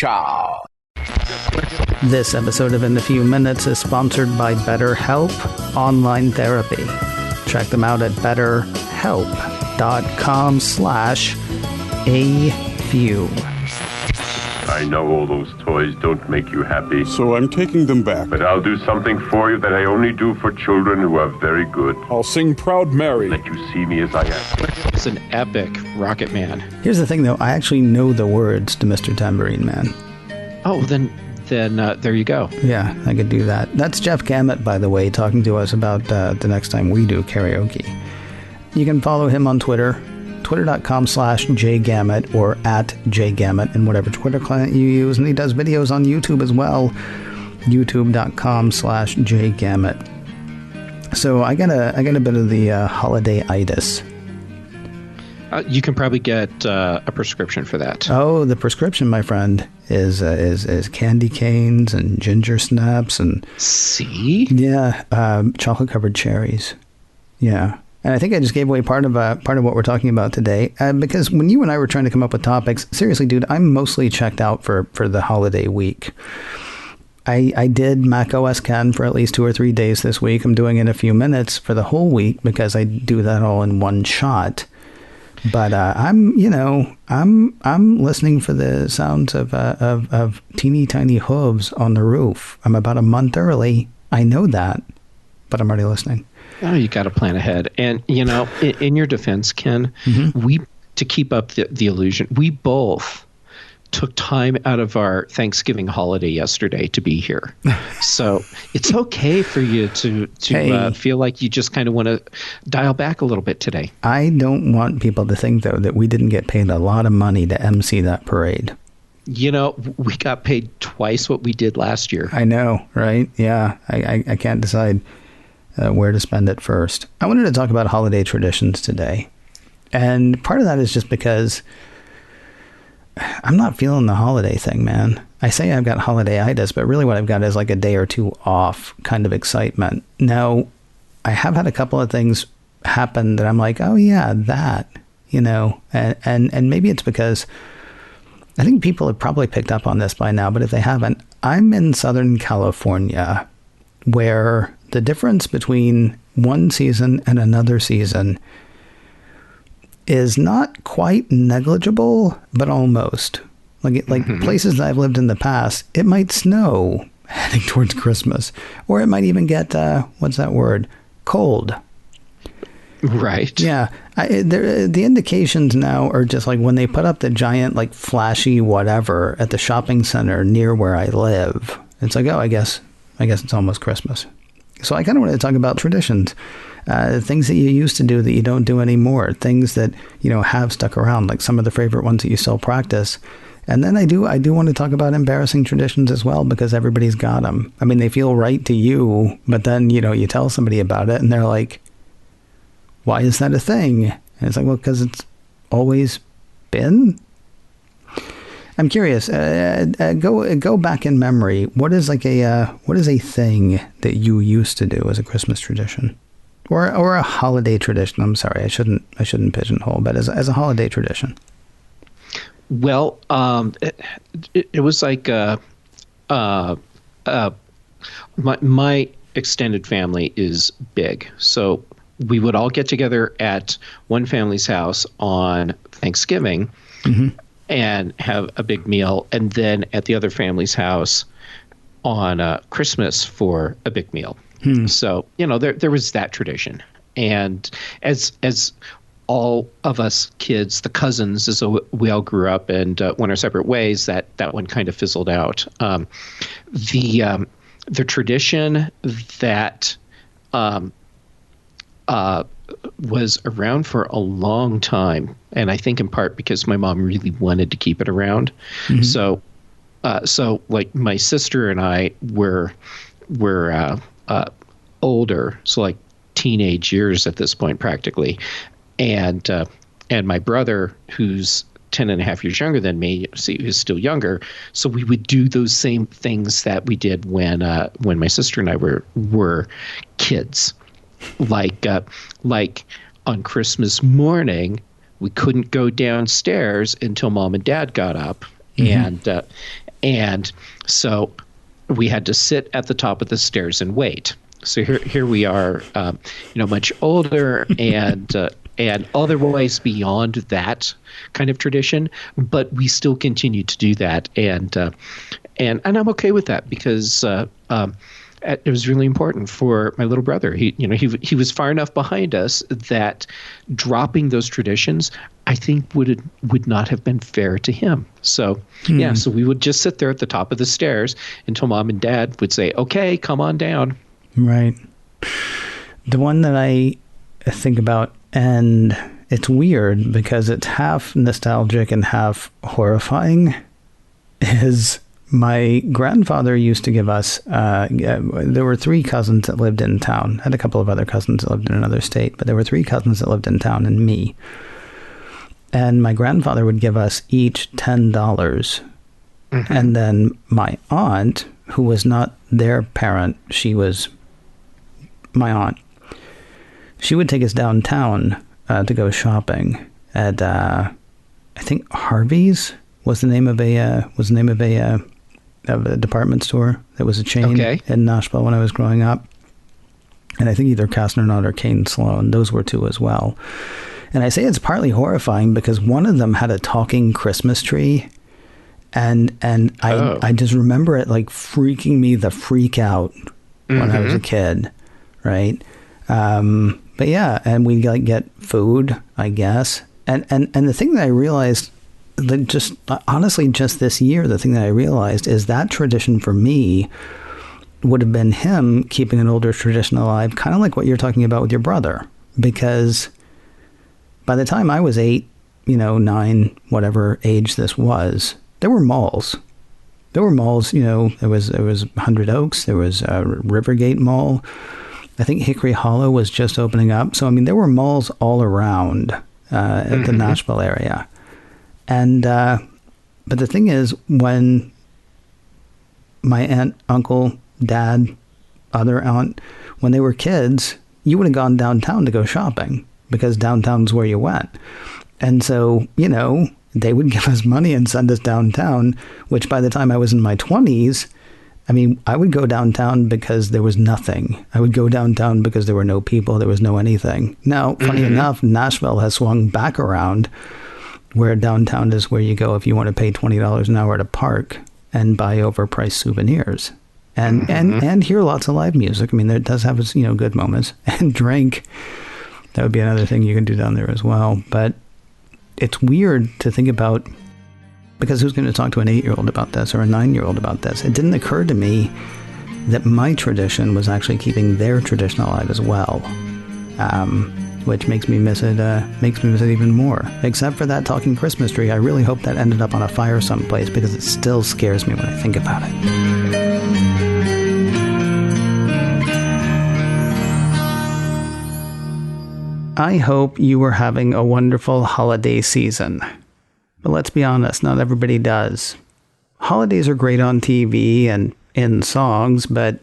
Ciao. This episode of In a Few Minutes is sponsored by BetterHelp Online Therapy. Check them out at betterhelp.com/afew. I know all those toys don't make you happy. So I'm taking them back. But I'll do something for you that I only do for children who are very good. I'll sing Proud Mary. Let you see me as I am. It's an epic Rocket Man. Here's the thing, though. I actually know the words to Mr. Tambourine Man. Oh, then there you go. Yeah, I could do that. That's Jeff Gamet, by the way, talking to us about the next time we do karaoke. You can follow him on Twitter, twitter.com/jgamet or @jgamet in whatever Twitter client you use. And he does videos on YouTube as well, youtube.com/jgamet. So I got a bit of the Holiday-itis. You can probably get a prescription for that. Oh, the prescription, my friend, is candy canes and ginger snaps and see, chocolate covered cherries. Yeah, and I think I just gave away part of what we're talking about today because when you and I were trying to come up with topics, seriously, dude, I'm mostly checked out for the holiday week. I did Mac OS Ken for at least 2 or 3 days this week. I'm doing In a Few Minutes for the whole week because I do that all in one shot. But I'm listening for the sounds of teeny tiny hooves on the roof. I'm about a month early. I know that, but I'm already listening. Oh, you got to plan ahead. And in your defense, Ken, we to keep up the illusion, we both took time out of our Thanksgiving holiday yesterday to be here. So it's okay for you to feel like you just kind of want to dial back a little bit today. I don't want people to think, though, that we didn't get paid a lot of money to MC that parade. We got paid twice what we did last year. I know, right? Yeah, I can't decide where to spend it first. I wanted to talk about holiday traditions today. And part of that is just because I'm not feeling the holiday thing, man. I say I've got holiday-itis, but really what I've got is like a day or two off kind of excitement. Now, I have had a couple of things happen that I'm like, oh yeah, that, and maybe it's because I think people have probably picked up on this by now, but if they haven't, I'm in Southern California where the difference between one season and another season is not quite negligible, but almost. Like places that I've lived in the past, it might snow heading towards Christmas, or it might even get what's that word? Cold. Right. Yeah. The indications now are just like when they put up the giant, like flashy whatever at the shopping center near where I live. It's like, oh, I guess it's almost Christmas. So I kind of want to talk about traditions. Things that you used to do that you don't do anymore, things that, have stuck around, like some of the favorite ones that you still practice. And then I do want to talk about embarrassing traditions as well, because everybody's got them. I mean, they feel right to you, but then, you tell somebody about it and they're like, why is that a thing? And it's like, well, because it's always been. I'm curious, go back in memory. What is a thing that you used to do as a Christmas tradition? Or a holiday tradition. I'm sorry, I shouldn't pigeonhole, but as a holiday tradition. Well, it was like my extended family is big, so we would all get together at one family's house on Thanksgiving and have a big meal, and then at the other family's house on Christmas for a big meal. So, there was that tradition. And as all of us kids, the cousins, as we all grew up and went our separate ways, that one kind of fizzled out. The tradition that was around for a long time, and I think in part because my mom really wanted to keep it around. So like my sister and I were older, so like teenage years at this point practically, and my brother, who's 10 and a half years younger than me, is still younger, so we would do those same things that we did when my sister and I were kids, like on Christmas morning we couldn't go downstairs until mom and dad got up, And so we had to sit at the top of the stairs and wait. So here we are, much older and otherwise beyond that kind of tradition, but we still continue to do that, and I'm okay with that because it was really important for my little brother. He was far enough behind us that dropping those traditions, I think, would not have been fair to him. So so we would just sit there at the top of the stairs until Mom and Dad would say, "Okay, come on down." Right. The one that I think about, and it's weird because it's half nostalgic and half horrifying, is my grandfather used to give us, there were 3 cousins that lived in town. I had a couple of other cousins that lived in another state, but there were 3 cousins that lived in town and me. And my grandfather would give us each $10. And then my aunt, who was not their parent, she was my aunt, she would take us downtown to go shopping at I think Harvey's was the name of a department store that was a chain in Nashville when I was growing up, and I think either Castnernaut or Kane Sloan, those were 2 as well. And I say it's partly horrifying because one of them had a talking Christmas tree, and I just remember it like freaking me the freak out when I was a kid, right? But yeah, and we like get food, I guess. And the thing that I realized, that just honestly, just this year, the thing that I realized is that tradition for me would have been him keeping an older tradition alive, kind of like what you're talking about with your brother. Because by the time I was 8, 9, whatever age this was, there were malls. There were malls, there was 100 Oaks, there was Rivergate Mall. I think Hickory Hollow was just opening up. So, I mean, there were malls all around the Nashville area. And, but the thing is, when my aunt, uncle, dad, other aunt, when they were kids, you would have gone downtown to go shopping because downtown's where you went. And so, they would give us money and send us downtown, which by the time I was in my 20s, I mean, I would go downtown because there was nothing. I would go downtown because there were no people. There was no anything. Now, funny enough, Nashville has swung back around where downtown is where you go if you want to pay $20 an hour to park and buy overpriced souvenirs and hear lots of live music. I mean, it does have its, good moments, and drink. That would be another thing you can do down there as well. But it's weird to think about, because who's going to talk to an 8-year-old about this or a 9-year-old about this? It didn't occur to me that my tradition was actually keeping their tradition alive as well, which makes me miss it. Makes me miss it even more. Except for that talking Christmas tree, I really hope that ended up on a fire someplace because it still scares me when I think about it. I hope you were having a wonderful holiday season. But let's be honest, not everybody does. Holidays are great on TV and in songs, but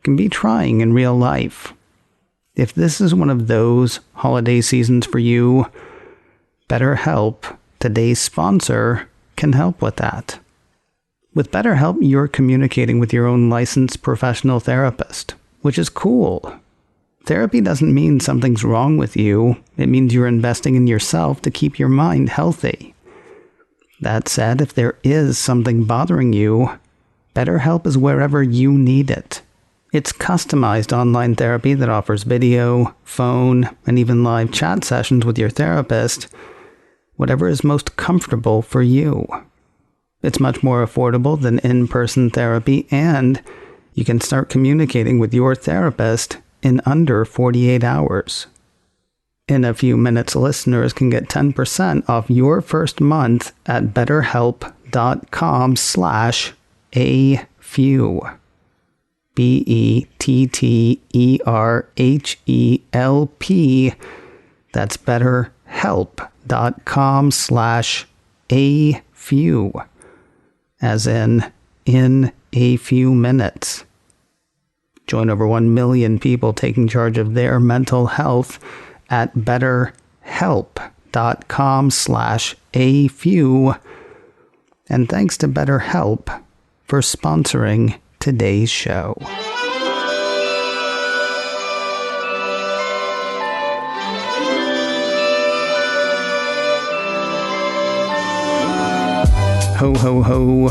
can be trying in real life. If this is one of those holiday seasons for you, BetterHelp, today's sponsor, can help with that. With BetterHelp, you're communicating with your own licensed professional therapist, which is cool. Therapy doesn't mean something's wrong with you. It means you're investing in yourself to keep your mind healthy. That said, if there is something bothering you, BetterHelp is wherever you need it. It's customized online therapy that offers video, phone, and even live chat sessions with your therapist, whatever is most comfortable for you. It's much more affordable than in-person therapy, and you can start communicating with your therapist in under 48 hours. In a few minutes, listeners can get 10% off your first month at betterhelp.com/afew. BETTERHELP. That's betterhelp.com/afew. As in a few minutes. Join over 1 million people taking charge of their mental health at betterhelp.com/afew. And thanks to BetterHelp, for sponsoring today's show. Ho, ho, ho,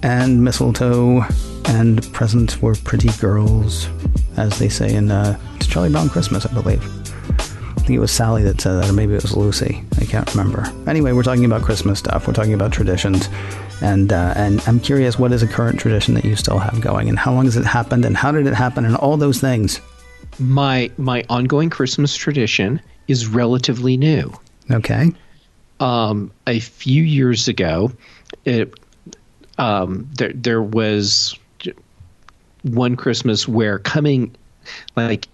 and mistletoe, and presents for pretty girls, as they say in it's Charlie Brown Christmas, I believe. I think it was Sally that said that, or maybe it was Lucy. I can't remember. Anyway, we're talking about Christmas stuff. We're talking about traditions, and I'm curious, what is a current tradition that you still have going, and how long has it happened, and how did it happen, and all those things? My ongoing Christmas tradition is relatively new. Okay. A few years ago, there was one Christmas where coming like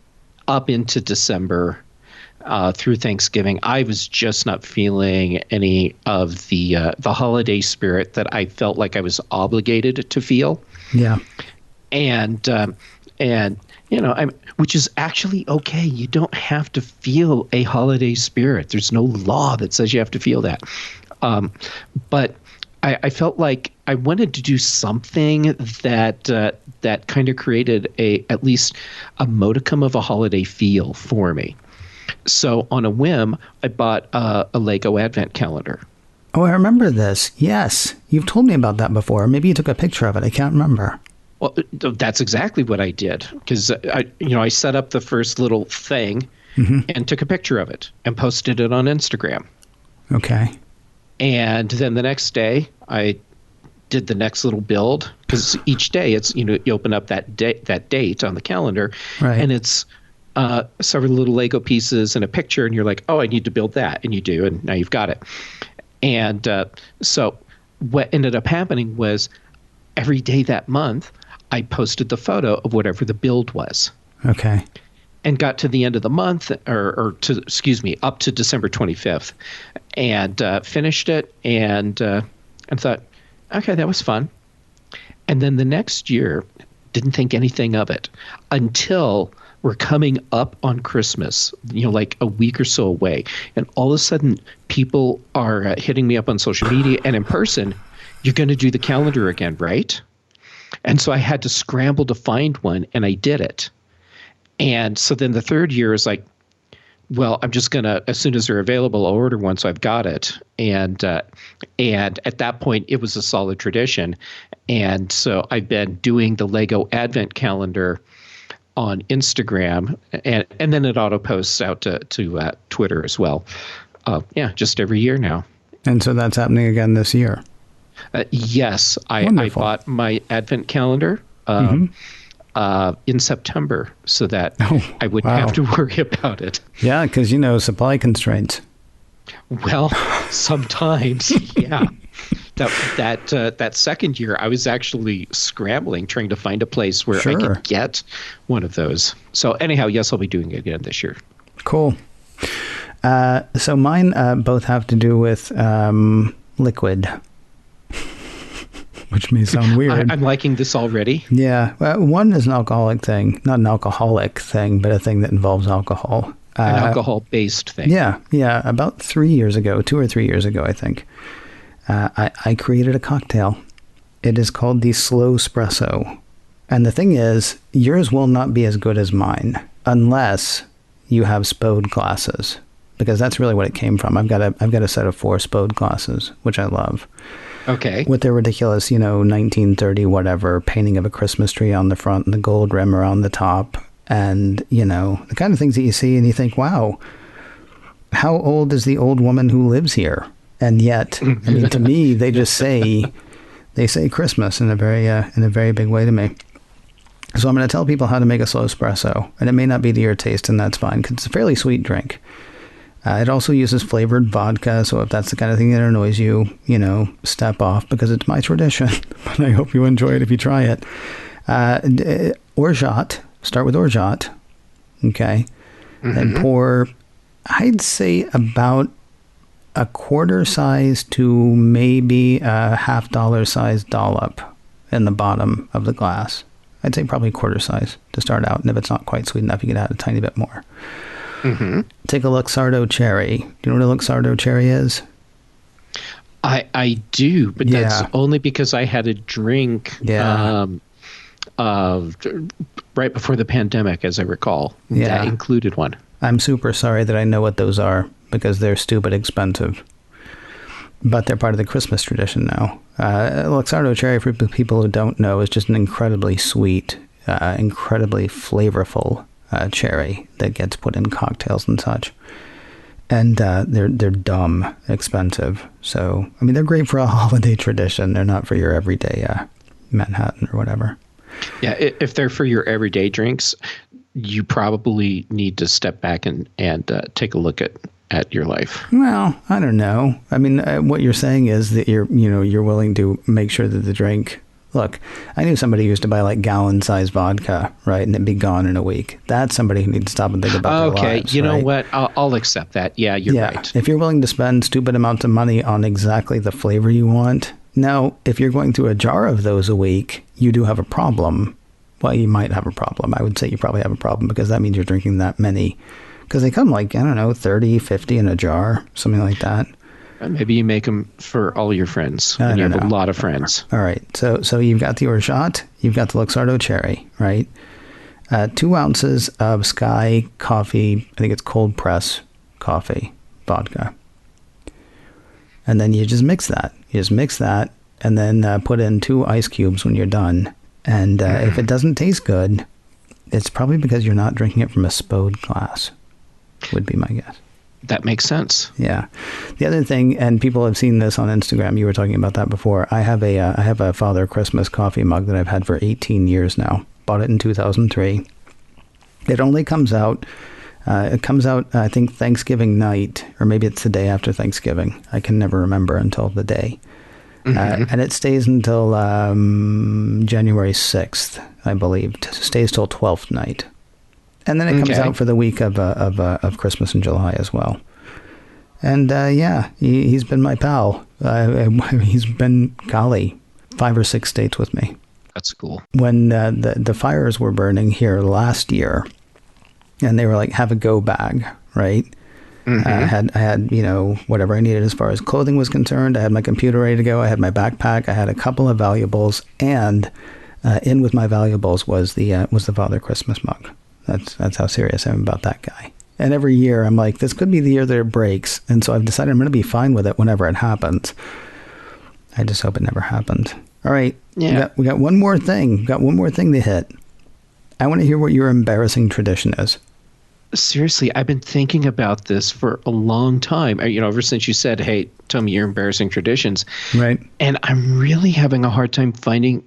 up into December through Thanksgiving, I was just not feeling any of the holiday spirit that I felt like I was obligated to feel. Yeah. And which is actually okay. You don't have to feel a holiday spirit. There's no law that says you have to feel that. But I felt like I wanted to do something that kind of created at least a modicum of a holiday feel for me. So on a whim, I bought a Lego Advent calendar. Oh, I remember this. Yes. You've told me about that before. Maybe you took a picture of it. I can't remember. Well, that's exactly what I did, because I set up the first little thing and took a picture of it and posted it on Instagram. Okay. And then the next day, I did the next little build, because each day it's you open up that date on the calendar, right, and it's several little Lego pieces and a picture, and you're like, oh, I need to build that, and you do, and now you've got it. And so what ended up happening was every day that month, I posted the photo of whatever the build was. Okay. And got to the end of the month, up to December 25th, and finished it, and thought, okay, that was fun. And then the next year, didn't think anything of it until we're coming up on Christmas, like a week or so away, and all of a sudden, people are hitting me up on social media and in person. You're going to do the calendar again, right? And so I had to scramble to find one, and I did it. And so then the third year is like, well, I'm just going to, as soon as they're available, I'll order one. So I've got it. And at that point, it was a solid tradition. And so I've been doing the Lego Advent calendar on Instagram, and then it auto posts out to Twitter as well. Just every year now. And so that's happening again this year. Yes, I bought my Advent calendar in September so that I wouldn't have to worry about it. Yeah, because, supply constraints. Well, sometimes, yeah. That second year, I was actually scrambling, trying to find a place where I could get one of those. So anyhow, yes, I'll be doing it again this year. Cool. So mine both have to do with liquid. Which may sound weird. I'm liking this already. Yeah. One is an alcoholic thing. Not an alcoholic thing, but a thing that involves alcohol. An alcohol-based thing. Yeah. Yeah. About 3 years ago, 2 or 3 years ago, I think, I created a cocktail. It is called the Slow Espresso. And the thing is, yours will not be as good as mine unless you have Spode glasses, because that's really what it came from. I've got a set of 4 Spode glasses, which I love. Okay. With their ridiculous, 1930 whatever painting of a Christmas tree on the front and the gold rim around the top, and the kind of things that you see and you think, wow, how old is the old woman who lives here? And yet, to me, they just say Christmas in a very big way to me. So I'm going to tell people how to make a slow espresso, and it may not be to your taste, and that's fine because it's a fairly sweet drink. It also uses flavored vodka, so if that's the kind of thing that annoys you, step off, because it's my tradition. But I hope you enjoy it if you try it. Orgeat, start with orgeat, okay? And pour, I'd say, about a quarter size to maybe a $50 size dollop in the bottom of the glass. I'd say probably quarter size to start out, and if it's not quite sweet enough, you can add a tiny bit more. Take a Luxardo cherry. Do you know what a Luxardo cherry is? I do, but that's only because I had a drink right before the pandemic, as I recall. That included one. I'm super sorry that I know what those are because they're stupid expensive. But they're part of the Christmas tradition now. Luxardo cherry, for people who don't know, is just an incredibly sweet, incredibly flavorful cherry that gets put in cocktails and such. And they're dumb expensive. So, I mean, they're great for a holiday tradition. They're not for your everyday Manhattan or whatever. Yeah, if they're for your everyday drinks, you probably need to step back and take a look at your life. Well, I don't know. I mean, what you're saying is that you're willing to make sure that the drink. Look, I knew somebody who used to buy like gallon-sized vodka, right, and it'd be gone in a week. That's somebody who needs to stop and think about their lives. Okay, you know what? I'll accept that. Yeah, you're right. If you're willing to spend stupid amounts of money on exactly the flavor you want, now, if you're going through a jar of those a week, you do have a problem. Well, you might have a problem. I would say you probably have a problem because that means you're drinking that many. Because they come like, I don't know, 30, 50 in a jar, something like that. Maybe you make them for all your friends. And you have a lot of friends. All right. So you've got the Orgeat, you've got the Luxardo cherry, right? 2 ounces of Sky coffee, I think it's cold press coffee, vodka. And then you just mix that. And then put in 2 ice cubes when you're done. And if it doesn't taste good, it's probably because you're not drinking it from a Spode glass, would be my guess. That makes sense. Yeah. The other thing, and people have seen this on Instagram, you were talking about that before. I have a Father Christmas coffee mug that I've had for 18 years now. Bought it in 2003. It only comes out, I think, Thanksgiving night, or maybe it's the day after Thanksgiving. I can never remember until the day. And it stays until January 6th, I believe. It stays till 12th night. And then it comes out for the week of Christmas in July as well. And he's been my pal. He's been, golly, 5 or 6 states with me. That's cool. When the fires were burning here last year, and they were like, have a go bag, right? I had, whatever I needed as far as clothing was concerned. I had my computer ready to go. I had my backpack. I had a couple of valuables, and in with my valuables was the Father Christmas mug. That's how serious I am about that guy. And every year I'm like, this could be the year that it breaks, and so I've decided I'm going to be fine with it whenever it happens. I just hope it never happened. All right, we got one more thing. Got one more thing to hit. I want to hear what your embarrassing tradition is. Seriously, I've been thinking about this for a long time. Ever since you said, hey, tell me your embarrassing traditions. Right. And I'm really having a hard time finding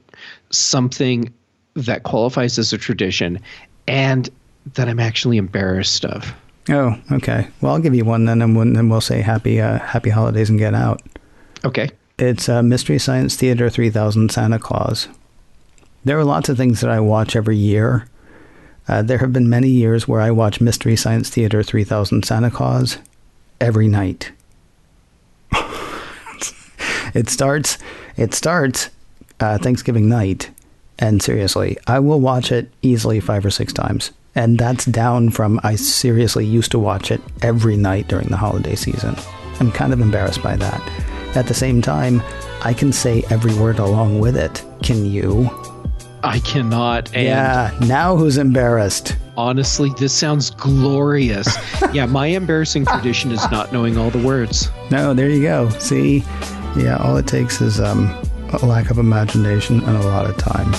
something that qualifies as a tradition and that I'm actually embarrassed of. Oh, okay. Well, I'll give you one then, and then we'll say happy holidays and get out. Okay. It's Mystery Science Theater 3000 Santa Claus. There are lots of things that I watch every year. There have been many years where I watch Mystery Science Theater 3000 Santa Claus every night. It starts Thanksgiving night, and seriously, I will watch it easily 5 or 6 times. And that's down from I seriously used to watch it every night during the holiday season. I'm kind of embarrassed by that. At the same time, I can say every word along with it. Can you? I cannot. And now who's embarrassed? Honestly, this sounds glorious. Yeah, my embarrassing tradition is not knowing all the words. No, there you go. See? Yeah, all it takes is a lack of imagination and a lot of time.